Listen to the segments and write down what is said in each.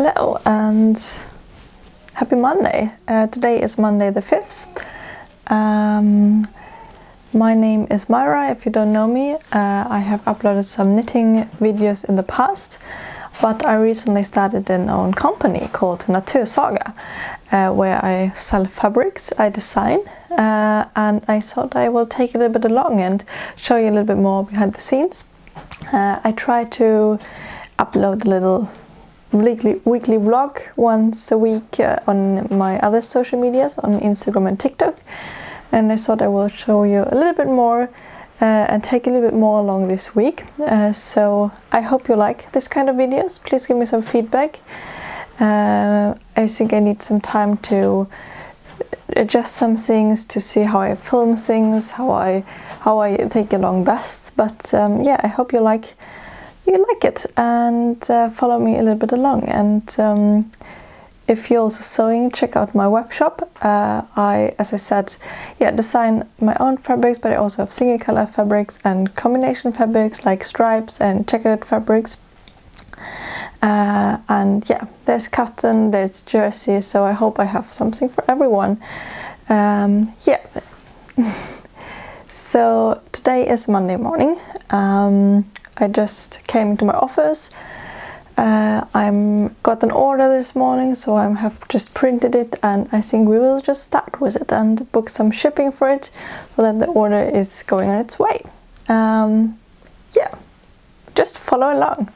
Hello and happy Monday. Today is Monday the 5th. My name is Myra, if you don't know me. I have uploaded some knitting videos in the past, but I recently started an own company called Natursaga, where I sell fabrics, I design, and I thought I will take it a little bit along and show you a little bit more behind the scenes. I try to upload a little weekly vlog once a week on my other social medias, on Instagram and TikTok, and I thought I will show you a little bit more and take a little bit more along this week. So I hope you like this kind of videos. Please give me some feedback. I think I need some time to adjust some things, to see how I film things, how I take along best. But yeah, I hope you like it and follow me a little bit along. And if you're also sewing, check out my web shop. As I said, design my own fabrics, but I also have single color fabrics and combination fabrics like stripes and checkered fabrics. And yeah, there's cotton, there's jersey, so I hope I have something for everyone. So today is Monday morning. I just came to my office. I got an order this morning, so I have just printed it, and I think we will just start with it and book some shipping for it, so that the order is going on its way. Just follow along.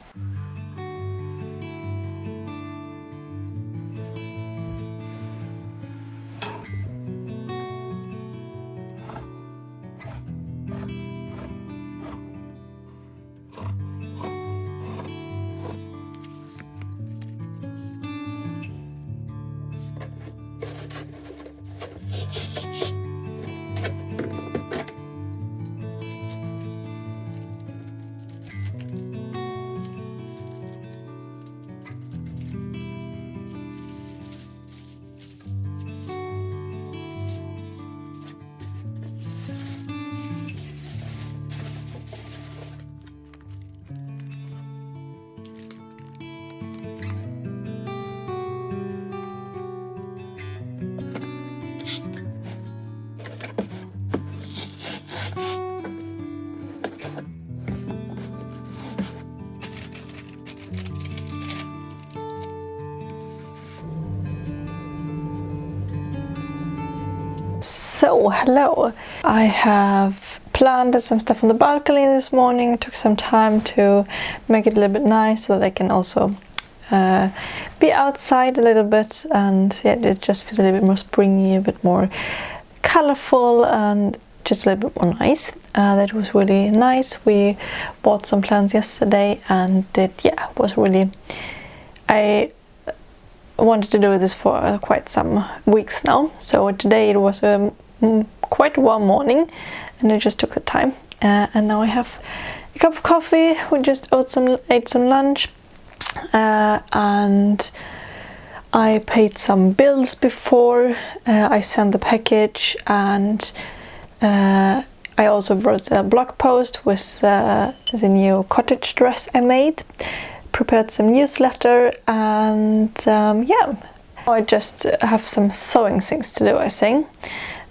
So, hello! I have planted some stuff on the balcony this morning. It took some time to make it a little bit nice so that I can also be outside a little bit, and yeah, it just feels a little bit more springy, a bit more colorful, and just a little bit more nice. That was really nice. We bought some plants yesterday, and it was really... I wanted to do this for quite some weeks now, so today it was a quite warm morning, and I just took the time, and now I have a cup of coffee. We just ate some lunch, and I paid some bills before I sent the package, and I also wrote a blog post with the new cottage dress I made, prepared some newsletter, and I just have some sewing things to do, I think,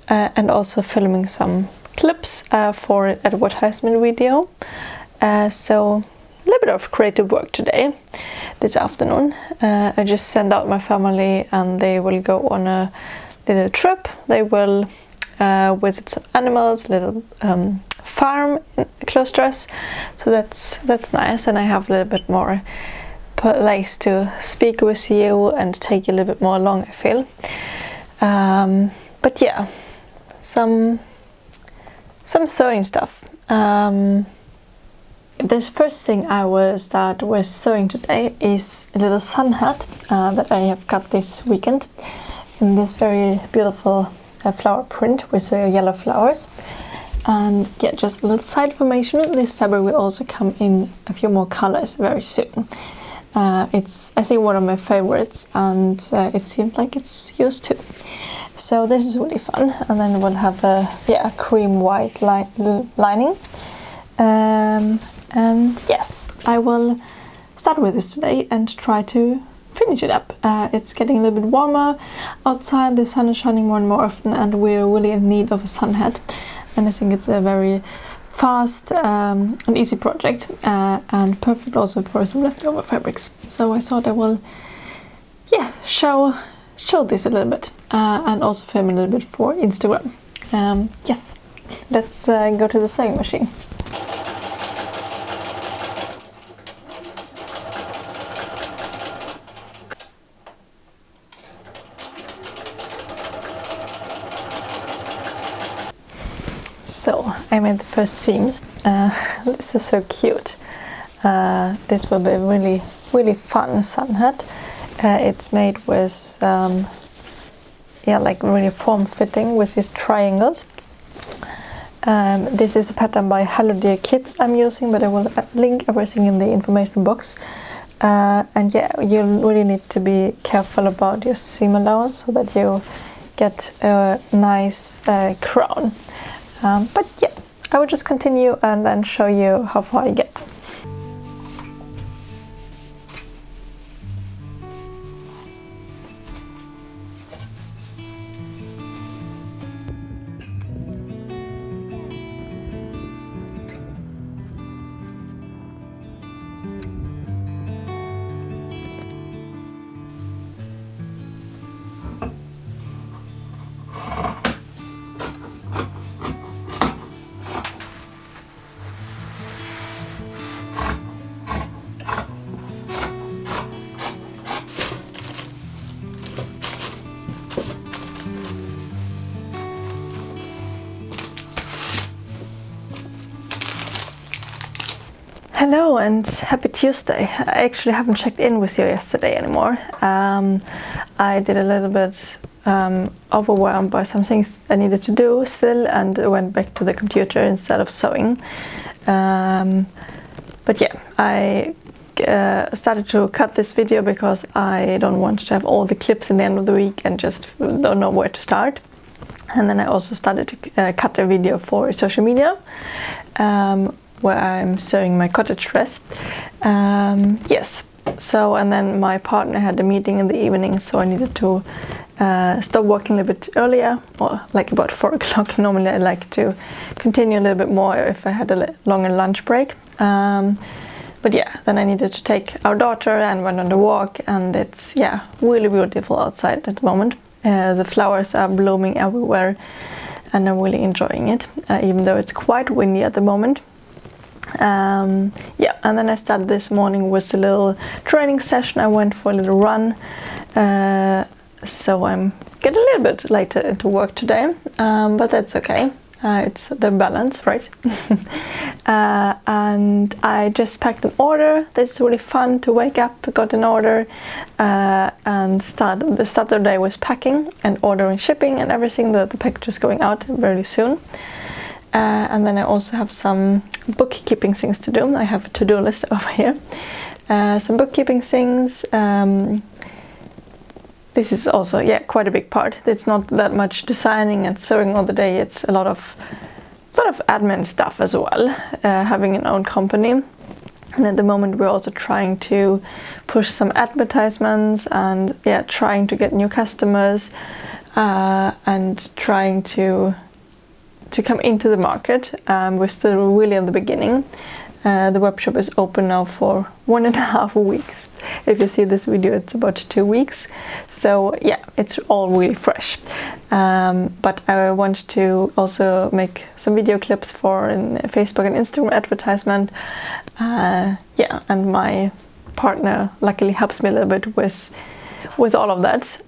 and also filming some clips for an advertisement video. So a little bit of creative work today, this afternoon. I just sent out my family, and they will go on a little trip. They will visit some animals, a little farm close to us, so that's nice, and I have a little bit more place to speak with you and take a little bit more along, I feel. But yeah, some sewing stuff. This first thing I will start with sewing today is a little sun hat that I have cut this weekend in this very beautiful flower print with yellow flowers. And yeah, just a little side information, this fabric will also come in a few more colors very soon. It's, I think, one of my favorites, and it seems like it's used too. So this is really fun, and then we'll have a cream white lining. And yes, I will start with this today and try to finish it up. It's getting a little bit warmer outside, the sun is shining more and more often, and we're really in need of a sun hat. And I think it's a very fast and easy project, and perfect also for some leftover fabrics. So I thought I will, show this a little bit, and also film a little bit for Instagram. Yes, let's go to the sewing machine. So I made the first seams. This is so cute. This will be a really, really fun sun hat. It's made with, like really form-fitting with these triangles. This is a pattern by Hello Dear Kids I'm using, but I will link everything in the information box. And yeah, you really need to be careful about your seam allowance so that you get a nice crown. But yeah, I will just continue and then show you how far I get. Hello and happy Tuesday. I actually haven't checked in with you yesterday anymore. I did a little bit overwhelmed by some things I needed to do still, and went back to the computer instead of sewing. But yeah, I started to cut this video because I don't want to have all the clips in the end of the week and just don't know where to start. And then I also started to cut a video for social media, where I'm sewing my cottage dress. Yes, so, and then my partner had a meeting in the evening, so I needed to stop working a little bit earlier, or like about 4 o'clock. Normally I like to continue a little bit more if I had a longer lunch break. But yeah, then I needed to take our daughter and went on the walk, and it's really beautiful outside at the moment. The flowers are blooming everywhere and I'm really enjoying it, even though it's quite windy at the moment. And then I started this morning with a little training session. I went for a little run, so I'm getting a little bit later into work today, but that's okay. It's the balance, right? And I just packed an order. This is really fun to wake up, got an order, and start the day with packing and ordering shipping and everything. The package is going out very soon. And then I also have some bookkeeping things to do. I have a to-do list over here. Some bookkeeping things. This is also quite a big part. It's not that much designing and sewing all the day. It's a lot of admin stuff as well. Having an own company, and at the moment we're also trying to push some advertisements and trying to get new customers, and trying to come into the market. We're still really in the beginning. The webshop is open now for 1.5 weeks. If you see this video, it's about 2 weeks. So yeah, it's all really fresh. But I want to also make some video clips for Facebook and Instagram advertisement. And my partner luckily helps me a little bit with all of that.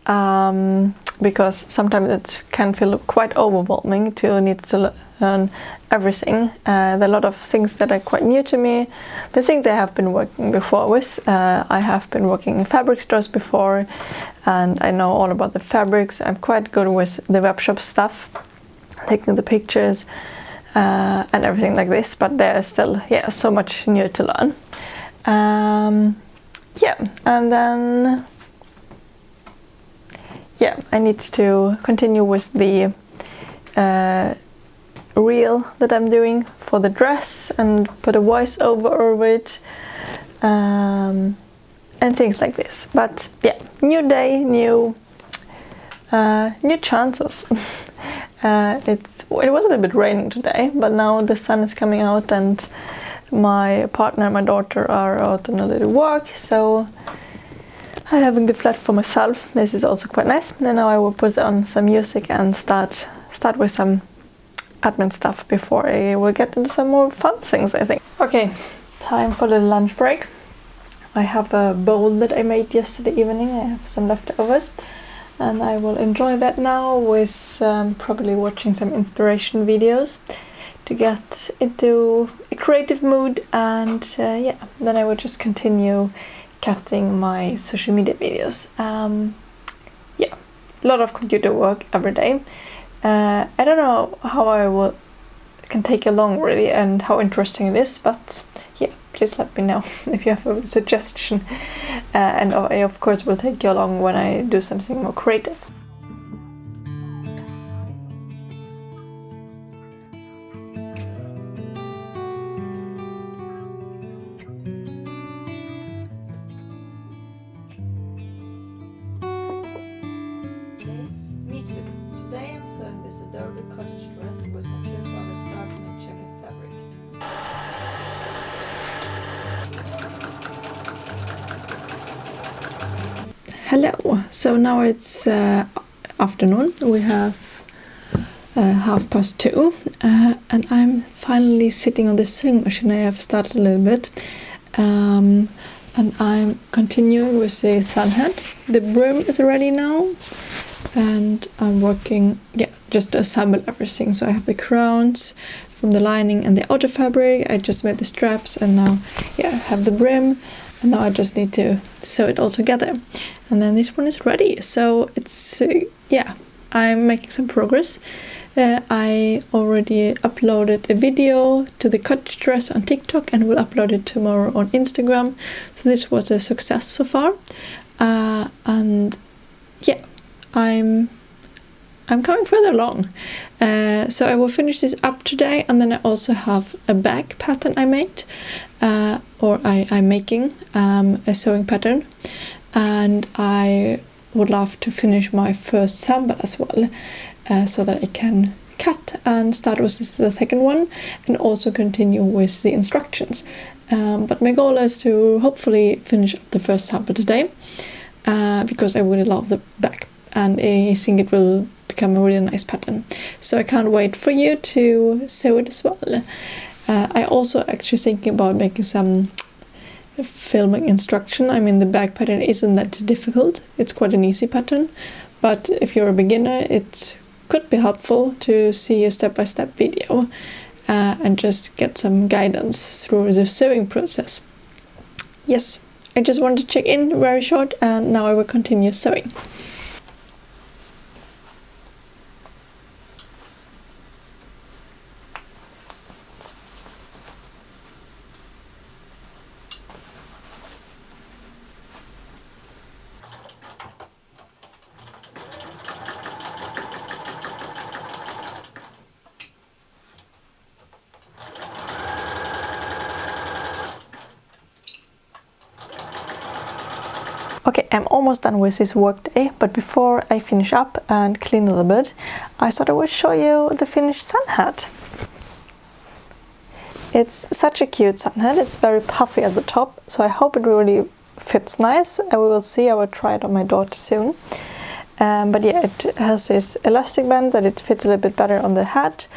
Because sometimes it can feel quite overwhelming to need to learn everything. There are a lot of things that are quite new to me. The things I have been working before with. I have been working in fabric stores before, and I know all about the fabrics. I'm quite good with the webshop stuff, taking the pictures and everything like this, but there's still so much new to learn. And then I need to continue with the reel that I'm doing for the dress and put a voice over it. and things like this. But yeah, new day, new chances. It was a little bit raining today, but now the sun is coming out and my partner and my daughter are out on a little walk, so I'm having the flat for myself. This is also quite nice. And now I will put on some music and start with some admin stuff before I will get into some more fun things, I think. Okay, time for the lunch break. I have a bowl that I made yesterday evening. I have some leftovers and I will enjoy that now with probably watching some inspiration videos to get into a creative mood, and yeah, then I will just continue cutting my social media videos. Yeah, a lot of computer work every day. I don't know how I can take along really and how interesting it is, but yeah, please let me know if you have a suggestion, and I of course will take you along when I do something more creative. Me too. Today I'm sewing this adorable cottage dress with Natursaga's dark and checkered fabric. Hello, so now it's afternoon. We have 2:30 and I'm finally sitting on the sewing machine. I have started a little bit and I'm continuing with the sun hat. The brim is ready now. And I'm working, yeah, just to assemble everything. So I have the crowns from the lining and the outer fabric. I just made the straps and now, yeah, I have the brim. And now I just need to sew it all together. And then this one is ready. So it's, yeah, I'm making some progress. I already uploaded a video to the cottage dress on TikTok and will upload it tomorrow on Instagram. So this was a success so far. And yeah, I'm coming further along. So I will finish this up today, and then I also have a back pattern I made, or I'm making a sewing pattern, and I would love to finish my first sample as well, so that I can cut and start with the second one and also continue with the instructions. But my goal is to hopefully finish up the first sample today, because I really love the back. And I think it will become a really nice pattern. So I can't wait for you to sew it as well. I also actually thinking about making some filming instruction. I mean, the back pattern isn't that difficult. It's quite an easy pattern. But if you're a beginner, it could be helpful to see a step-by-step video and just get some guidance through the sewing process. Yes, I just wanted to check in very short, and now I will continue sewing. Okay, I'm almost done with this work day, but before I finish up and clean a little bit, I thought I would show you the finished sun hat. It's such a cute sun hat. It's very puffy at the top, so I hope it really fits nice. And we will see. I will try it on my daughter soon. But yeah, it has this elastic band that it fits a little bit better on the hat,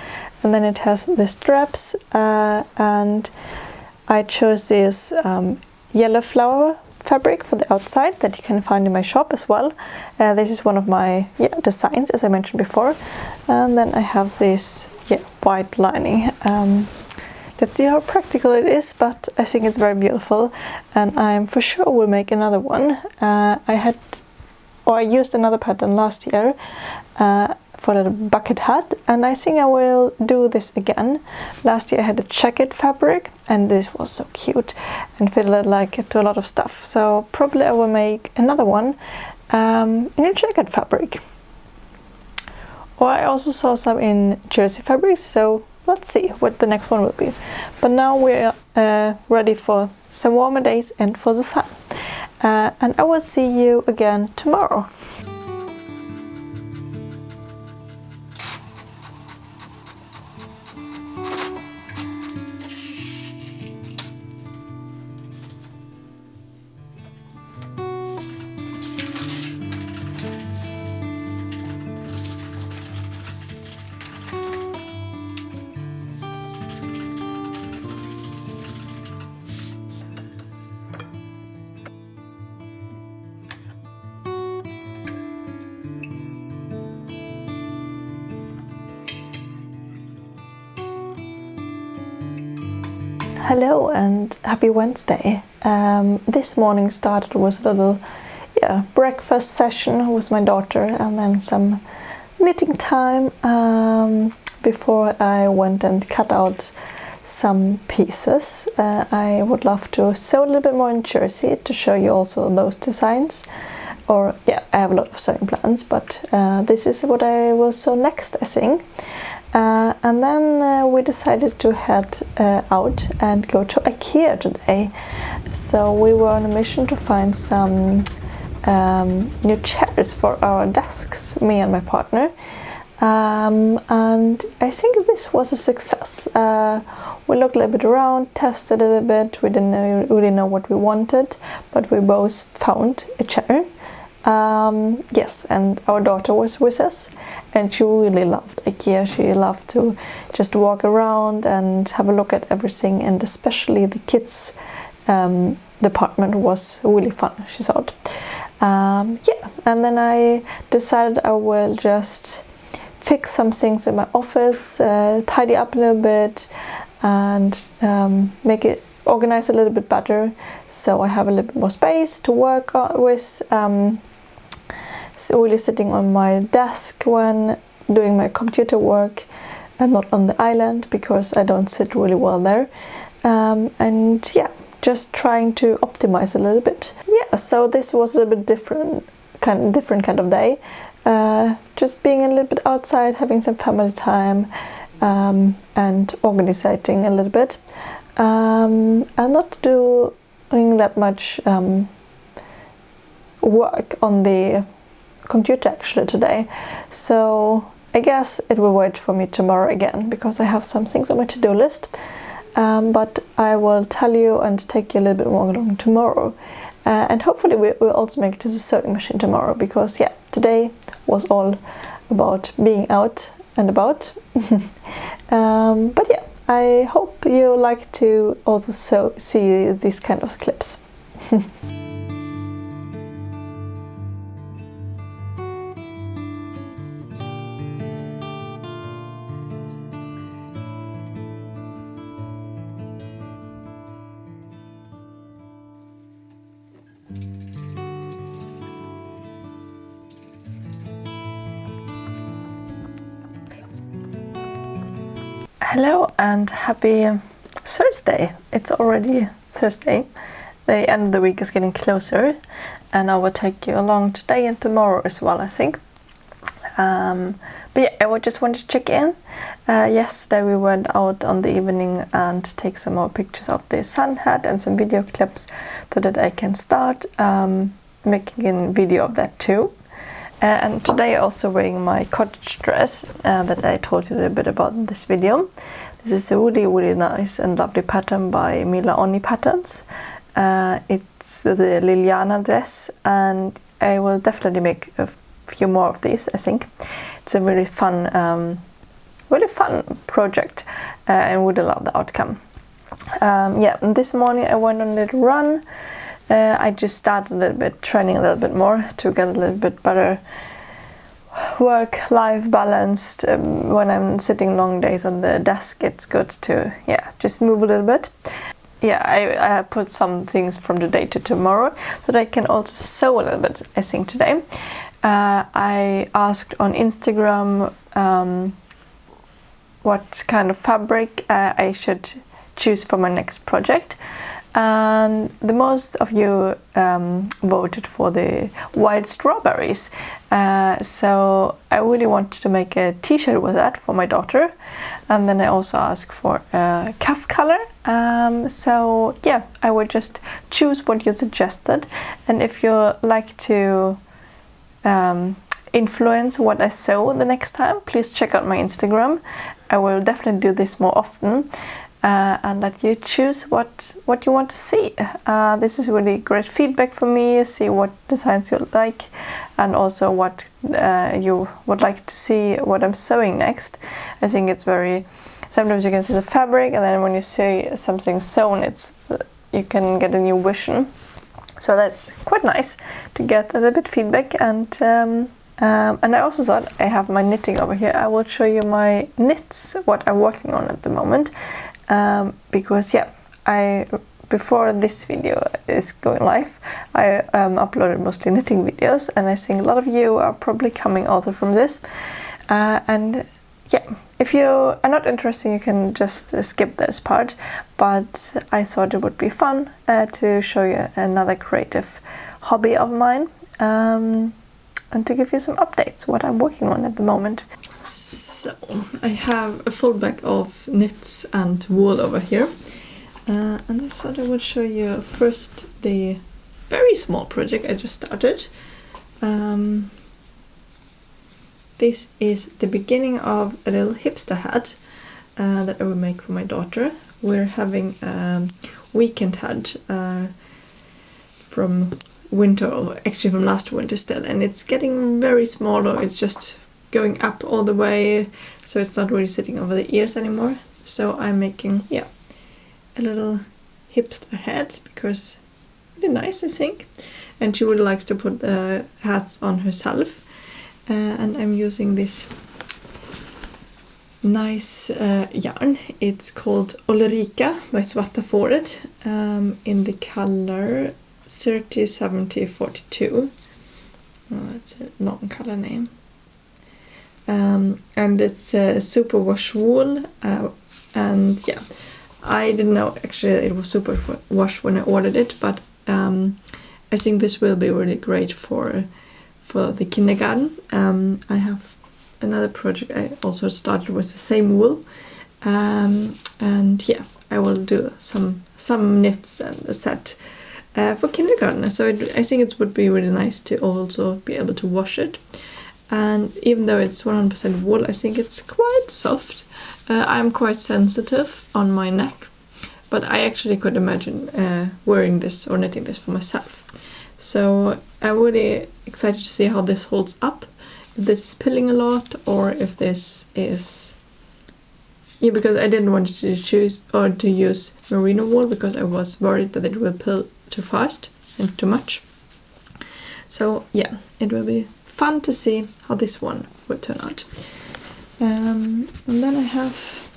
and then it has the straps, and I chose this yellow flower fabric for the outside that you can find in my shop as well. This is one of my designs, as I mentioned before, and then I have this white lining. Let's see how practical it is, but I think it's very beautiful, and I'm for sure will make another one. I used another pattern last year for the bucket hat, and I think I will do this again. Last year I had a checkered fabric, and this was so cute and fitted like to a lot of stuff. So probably I will make another one in a checkered fabric. Or I also saw some in jersey fabrics, so let's see what the next one will be. But now we're ready for some warmer days and for the sun. and I will see you again tomorrow. Hello and happy Wednesday. This morning started with a little breakfast session with my daughter and then some knitting time before I went and cut out some pieces. I would love to sew a little bit more in jersey to show you also those designs. I have a lot of sewing plans, but this is what I will sew next, I think. And then we decided to head out and go to IKEA today. So we were on a mission to find some new chairs for our desks, me and my partner. And I think this was a success. We looked a little bit around, tested a little bit. We didn't really know what we wanted, but we both found a chair. Yes, and our daughter was with us and she really loved IKEA. She loved to just walk around and have a look at everything, and especially the kids department was really fun, she thought. And then I decided I will just fix some things in my office, tidy up a little bit and make it organize a little bit better so I have a little bit more space to work with. Really sitting on my desk when doing my computer work and not on the island because I don't sit really well there. Just trying to optimize a little bit. So this was a little bit different kind of day. Just being a little bit outside, having some family time and organizing a little bit. And not doing that much work on the computer actually today, so I guess it will wait for me tomorrow again because I have some things on my to-do list, but I will tell you and take you a little bit more along tomorrow, and hopefully we'll also make it to the sewing machine tomorrow because today was all about being out and about. I hope you like to also see these kind of clips. Hello and happy Thursday. It's already Thursday. The end of the week is getting closer and I will take you along today and tomorrow as well, I think. I just wanted to check in. Yesterday we went out on the evening and take some more pictures of the sunhat and some video clips so that I can start making a video of that too. And today also wearing my cottage dress that I told you a little bit about in this video. This is a really nice and lovely pattern by Mila Oni Patterns. It's the Liliana dress and I will definitely make a few more of these, I think. It's a really fun project and would love the outcome. And this morning I went on a little run. I just started a little bit training a little bit more to get a little bit better work-life balanced. When I'm sitting long days on the desk, it's good to just move a little bit. I put some things from the day to tomorrow so that I can also sew a little bit, I think, today. I asked on Instagram what kind of fabric I should choose for my next project. and the most of you voted for the white strawberries. So I really wanted to make a t-shirt with that for my daughter, and then I also asked for a cuff color. So yeah, I would just choose what you suggested, and if you like to influence what I sew the next time, please check out my Instagram. I will definitely do this more often. And let you choose what you want to see. This is really great feedback for me, see what designs you like, and also what you would like to see what I'm sewing next. I think it's very, sometimes you can see the fabric, and then when you see something sewn, it's you can get a new vision. So that's quite nice to get a little bit feedback. And I also thought, I have my knitting over here, I will show you my knits, what I'm working on at the moment. Because yeah, before this video is going live, I uploaded mostly knitting videos, and I think a lot of you are probably coming also from this. And yeah, if you are not interested, you can just skip this part, but I thought it would be fun to show you another creative hobby of mine, and to give you some updates what I'm working on at the moment. So I have a full bag of knits and wool over here, and I thought I would show you first the very small project I just started. This is the beginning of a little hipster hat that I will make for my daughter. We're having a weekend hat from winter, or actually from last winter still, and it's getting very small, or it's just going up all the way, so it's not really sitting over the ears anymore. So I'm making, yeah, a little hipster hat, because really nice, I think, and she really likes to put the hats on herself. And I'm using this nice yarn. It's called Ulrika by Svarta Fåret, in the color 307042. Oh, it's a long color name. And it's super wash wool, and yeah, I didn't know actually it was super wash when I ordered it, but I think this will be really great for the kindergarten. I have another project I also started with the same wool, and yeah, I will do some knits and a set for kindergarten. So I think it would be really nice to also be able to wash it. And even though it's 100% wool, I think it's quite soft. I'm quite sensitive on my neck, but I actually could imagine wearing this or knitting this for myself. So I'm really excited to see how this holds up, if this is pilling a lot, or if this is... Yeah, because I didn't want to choose or to use merino wool, because I was worried that it will pill too fast and too much. So yeah, it will be fun to see how this one will turn out. And then I have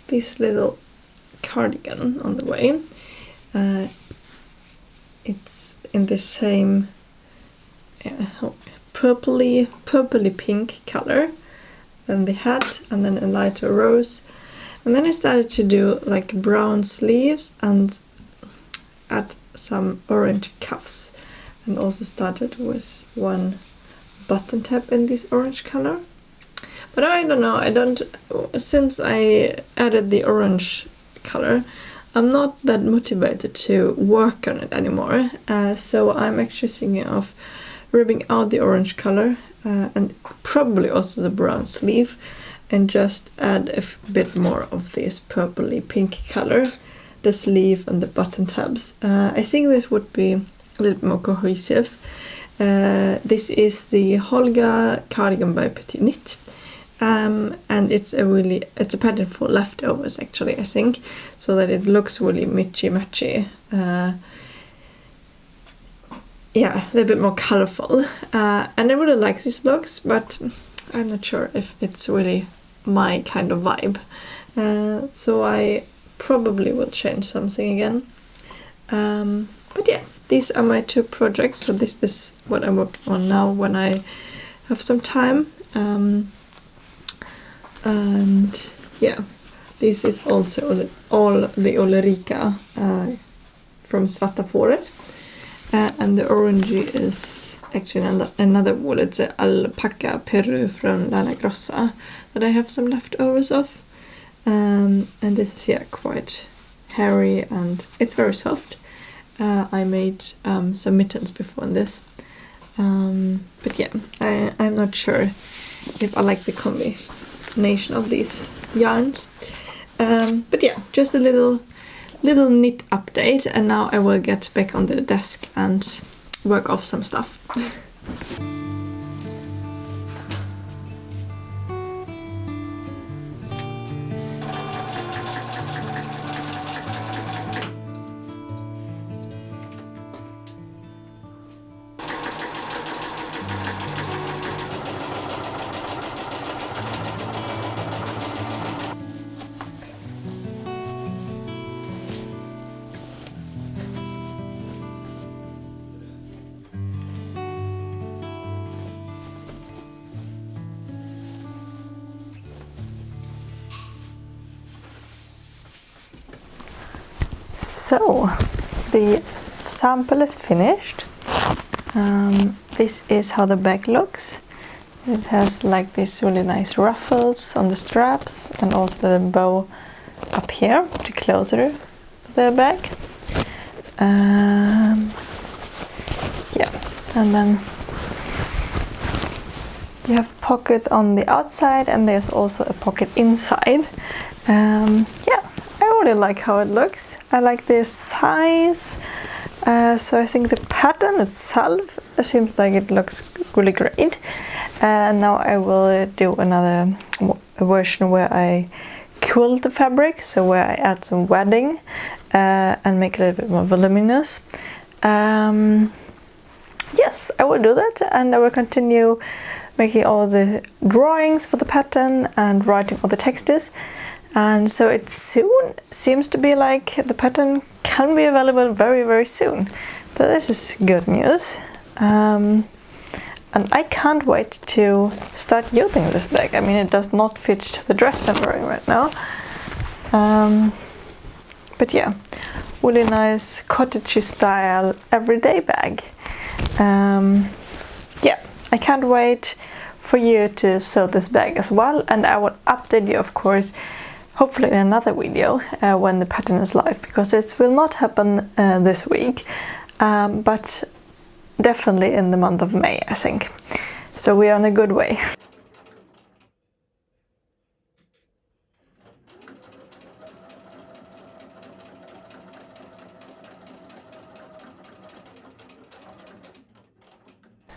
this little cardigan on the way. It's in the same purpley pink color than the hat, and then a lighter rose. And then I started to do like brown sleeves and add some orange cuffs, and also started with one button tab in this orange color. But I don't know, since I added the orange color, I'm not that motivated to work on it anymore. So I'm actually thinking of rubbing out the orange color and probably also the brown sleeve, and just add a bit more of this purpley pink color, the sleeve and the button tabs. I think this would be a little bit more cohesive. This is the Holga cardigan by Petit Knit, and it's a pattern for leftovers actually, I think, so that it looks really matchy. Yeah, a little bit more colorful, and I really like these looks, but I'm not sure if it's really my kind of vibe. So I probably will change something again. But yeah, these are my two projects. So this is what I'm working on now when I have some time. And yeah, This is also all the Ulrika from Svarta Fåret. And the orange is actually another wool. It's an alpaca Peru from Lana Grossa that I have some leftovers of. And this is, yeah, quite hairy and it's very soft. I made some mittens before in this. But yeah, I'm not sure if I like the combination of these yarns. But yeah, just a little knit update, and now I will get back on the desk and work off some stuff. So the sample is finished. This is how the bag looks. It has like these really nice ruffles on the straps and also the bow up here to closer the bag. Yeah, and then you have a pocket on the outside and there's also a pocket inside. Yeah, I really like how it looks. I like the size. So I think the pattern itself seems like it looks really great. Now I will do another version where I quilt the fabric, so where I add some wadding and make it a little bit more voluminous. Yes, I will do that, and I will continue making all the drawings for the pattern and writing all the texts. And so it soon seems to be like the pattern can be available very, very soon. But this is good news. And I can't wait to start using this bag. I mean, it does not fit the dress I'm wearing right now. But yeah, really nice cottagey style everyday bag. Yeah, I can't wait for you to sew this bag as well. And I will update you, of course, hopefully in another video when the pattern is live, because it will not happen this week, but definitely in the month of May, I think. So we are on a good way.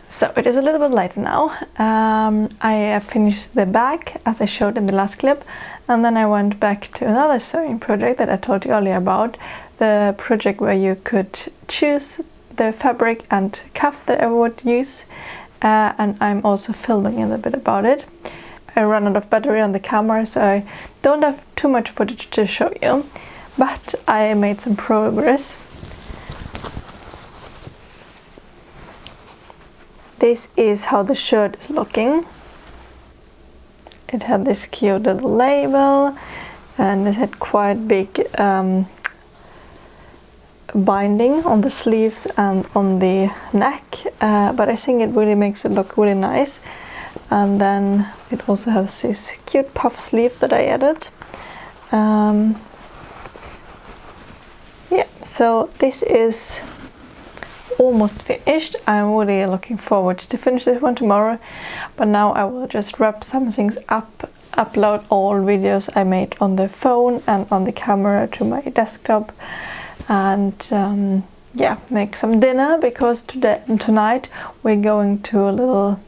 So it is a little bit later now. I have finished the bag as I showed in the last clip, and then I went back to another sewing project that I told you earlier about, the project where you could choose the fabric and cuff that I would use, and I'm also filming a little bit about it. I ran out of battery on the camera, so I don't have too much footage to show you, but I made some progress. This is how the shirt is looking. It had this cute little label, and it had quite big binding on the sleeves and on the neck, but I think it really makes it look really nice. And then it also has this cute puff sleeve that I added. Yeah, so this is almost finished. I'm really looking forward to finish this one tomorrow, but now I will just wrap some things up, upload all videos I made on the phone and on the camera to my desktop, and yeah, make some dinner, because tonight we're going to a little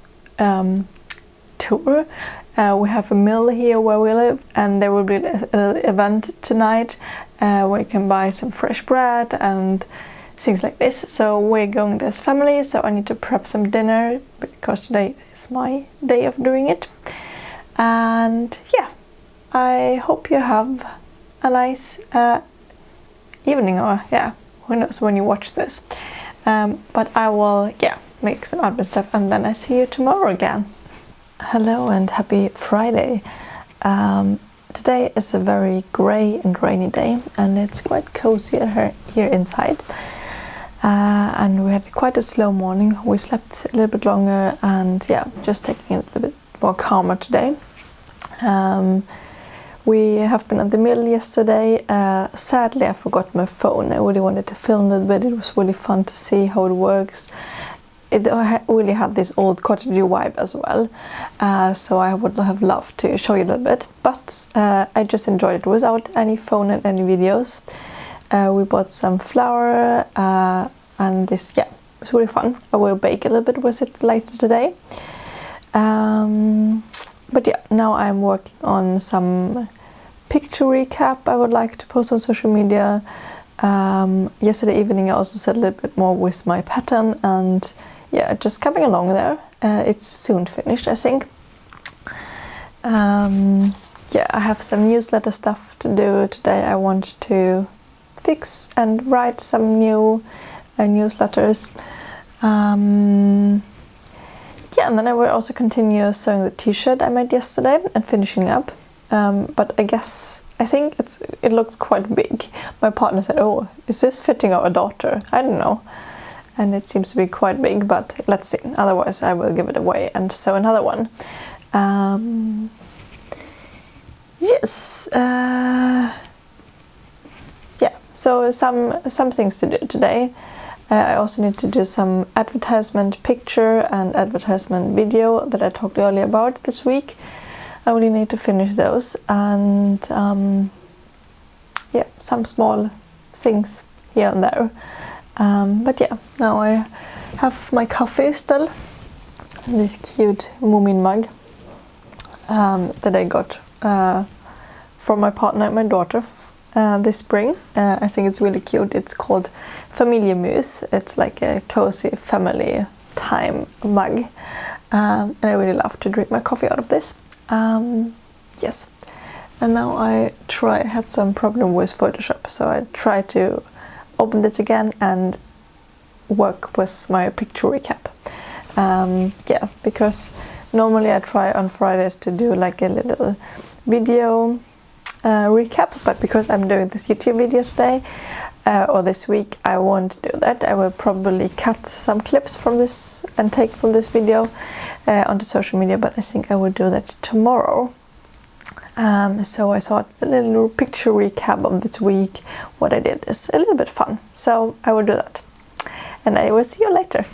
tour. We have a mill here where we live, and there will be an event tonight where you can buy some fresh bread and things like this. So we're going this family, so I need to prep some dinner because today is my day of doing it. And yeah, I hope you have a nice evening, or yeah, who knows when you watch this. But I will, yeah, make some other stuff, and then I see you tomorrow again. Hello and happy Friday. today is a very grey and rainy day, and it's quite cozy here inside. And we had quite a slow morning. We slept a little bit longer, and yeah, just taking it a little bit more calmer today. We have been at the mill yesterday. Sadly, I forgot my phone. I really wanted to film a little bit. It was really fun to see how it works. It really had this old cottagey vibe as well, so I would have loved to show you a little bit, but I just enjoyed it without any phone and any videos. We bought some flour and this, yeah, it was really fun. I will bake a little bit with it later today. But yeah, now I'm working on some picture recap I would like to post on social media. Yesterday evening I also said a little bit more with my pattern, and yeah, just coming along there. It's soon finished, I think. Yeah, I have some newsletter stuff to do today. I want to fix and write some new newsletters. Yeah, and then I will also continue sewing the t-shirt I made yesterday and finishing up. But I think it looks quite big. My partner said, "Oh, is this fitting our daughter?" I don't know. And it seems to be quite big, but let's see. Otherwise, I will give it away and sew another one. Yes. Yeah. So some things to do today. I also need to do some advertisement picture and advertisement video that I talked earlier about this week. I really need to finish those, and yeah, some small things here and there. But yeah, now I have my coffee still, this cute Moomin mug that I got from my partner and my daughter this spring. I think it's really cute. It's called Familiemys. It's like a cozy family time mug, and I really love to drink my coffee out of this. Yes, and now I had some problem with Photoshop, so I try to open this again and work with my picture recap. Yeah, because normally I try on Fridays to do like a little video recap, but because I'm doing this YouTube video today or this week, I won't do that. I will probably cut some clips from this and take from this video onto social media, but I think I will do that tomorrow. So I thought a little picture recap of this week, what I did, is a little bit fun. So I will do that. And I will see you later.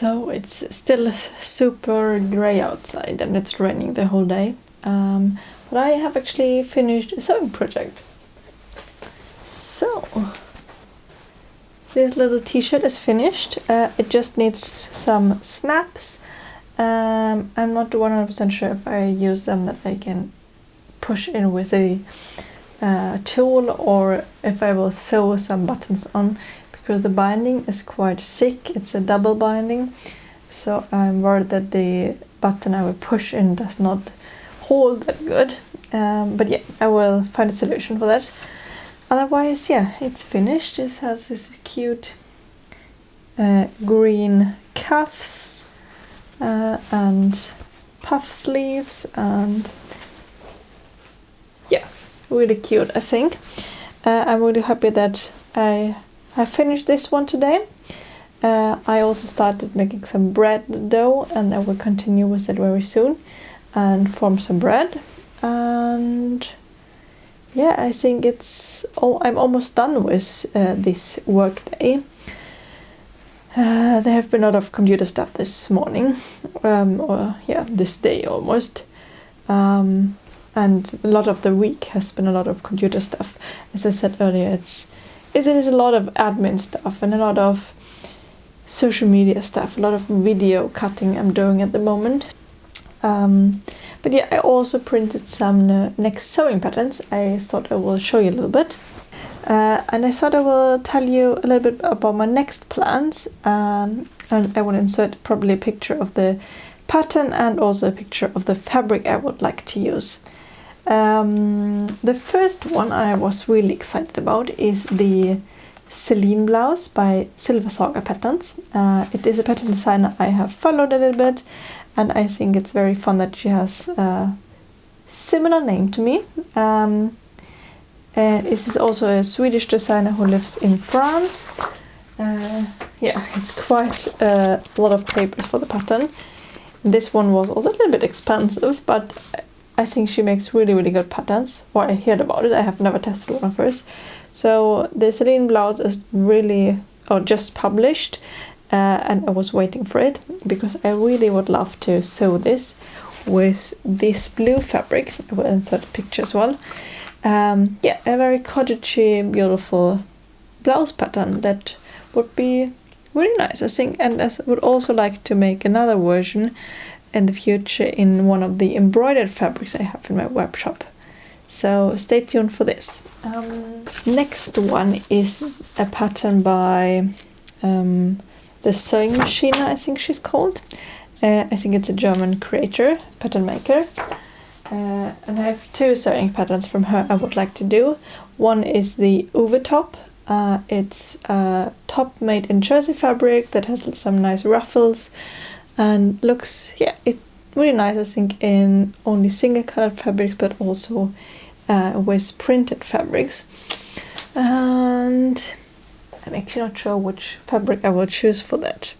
So it's still super grey outside and it's raining the whole day. But I have actually finished a sewing project. So this little t-shirt is finished. It just needs some snaps. I'm not 100% sure if I use them that I can push in with a tool, or if I will sew some buttons on, because the binding is quite thick. It's a double binding, so I'm worried that the button I will push in does not hold that good. But yeah, I will find a solution for that. Otherwise, yeah, it's finished. This has this cute green cuffs and puff sleeves, and yeah, really cute, I think. I'm really happy that I finished this one today. I also started making some bread dough, and I will continue with it very soon and form some bread. And yeah, I think I'm almost done with this work day. There have been a lot of computer stuff this morning, or yeah, this day almost. And a lot of the week has been a lot of computer stuff. As I said earlier, it is a lot of admin stuff and a lot of social media stuff, a lot of video cutting I'm doing at the moment. But yeah, I also printed some next sewing patterns. I thought I will show you a little bit. And I thought I will tell you a little bit about my next plans. and I will insert probably a picture of the pattern and also a picture of the fabric I would like to use. The first one I was really excited about is the Celine blouse by Natursaga patterns. It is a pattern designer I have followed a little bit, and I think it's very fun that she has a similar name to me. This is also a Swedish designer who lives in France. Yeah, it's quite a lot of papers for the pattern. This one was also a little bit expensive, but I think she makes really, really good patterns. Or I heard about it, I have never tested one of hers. So the Celine blouse is really, just published, and I was waiting for it because I really would love to sew this with this blue fabric. I will insert a picture as well. Yeah, a very cottagey, beautiful blouse pattern that would be really nice, I think, and I would also like to make another version in the future in one of the embroidered fabrics I have in my web shop. So stay tuned for this. Next one is a pattern by the Sewing Machine, I think she's called. I think it's a German creator, pattern maker. And I have two sewing patterns from her I would like to do. One is the Uwe top. It's a top made in jersey fabric that has some nice ruffles and looks, yeah, it's really nice, I think, in only single colored fabrics, but also with printed fabrics. And I'm actually not sure which fabric I will choose for that.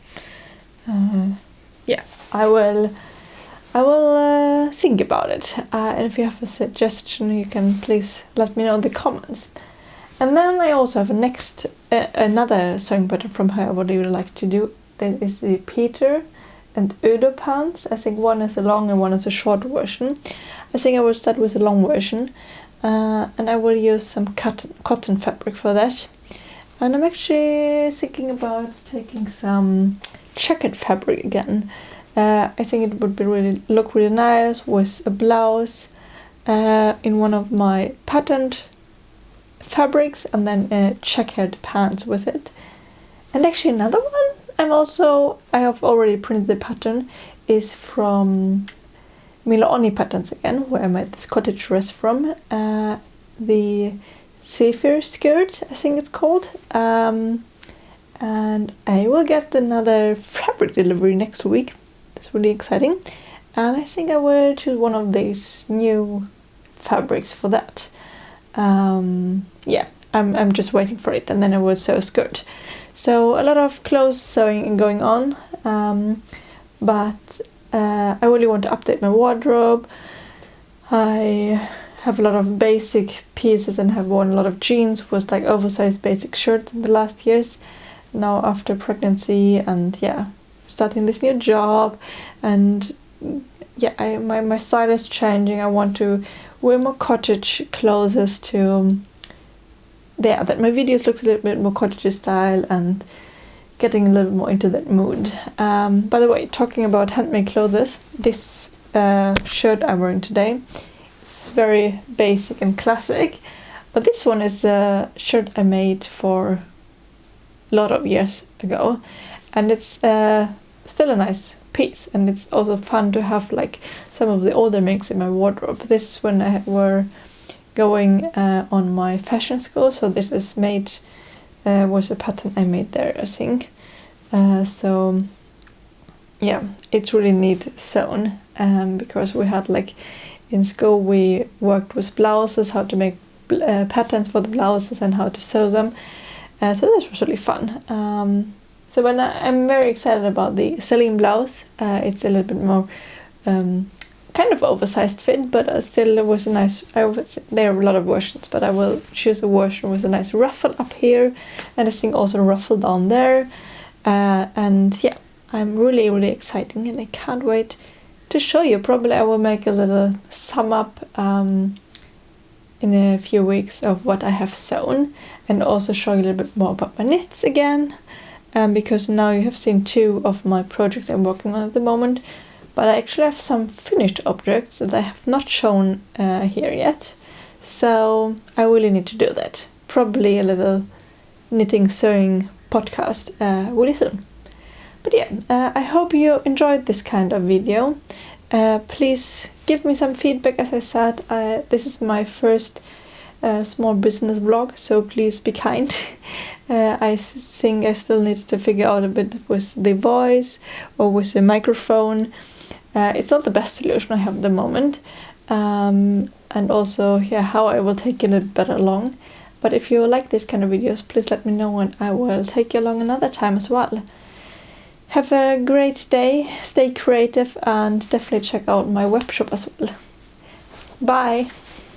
Yeah, I will think about it. And if you have a suggestion, you can please let me know in the comments. And then I also have another sewing pattern from her I would really like to do. There is the Peter and Udo pants. I think one is a long and one is a short version. I think I will start with the long version, and I will use some cotton fabric for that. And I'm actually thinking about taking some checkered fabric again. I think it would look really nice with a blouse in one of my patterned fabrics, and then checkered pants with it. And actually another one I have already printed the pattern is from Milani Patterns again, where I made this cottage dress from. The Zephyr skirt, I think it's called. And I will get another fabric delivery next week. It's really exciting. And I think I will choose one of these new fabrics for that. Yeah, I'm just waiting for it, and then I will sew a skirt. So a lot of clothes sewing going on, but I really want to update my wardrobe. I have a lot of basic pieces and have worn a lot of jeans with like oversized basic shirts in the last years. Now after pregnancy and starting this new job, and my style is changing. I want to wear more cottage clothes to that my videos looks a little bit more cottage style and getting a little more into that mood. By the way, talking about handmade clothes, this shirt I'm wearing today, it's very basic and classic, but this one is a shirt I made for a lot of years ago, and it's still a nice piece, and it's also fun to have like some of the older makes in my wardrobe. This is when I were going on my fashion school, so this is made was a pattern I made there, I think. So yeah, it's really neat sewn, because we had like in school we worked with blouses, how to make patterns for the blouses and how to sew them. So this was really fun. So when I'm very excited about the Celine blouse. It's a little bit more kind of oversized fit, but still it was a nice. There are a lot of versions, but I will choose a version with a nice ruffle up here, and I think also a ruffle down there. And yeah, I'm really excited, and I can't wait to show you. Probably I will make a little sum up in a few weeks of what I have sewn, and also show you a little bit more about my knits again. Because now you have seen two of my projects I'm working on at the moment, but I actually have some finished objects that I have not shown here yet. So I really need to do that. Probably a little knitting sewing podcast really soon. But yeah, I hope you enjoyed this kind of video. Please give me some feedback. As I said, this is my first small business vlog, so please be kind. I think I still need to figure out a bit with the voice or with the microphone. It's not the best solution I have at the moment. And also, yeah, how I will take it a little better along. But if you like these kind of videos, please let me know and I will take you along another time as well. Have a great day, stay creative, and definitely check out my webshop as well. Bye!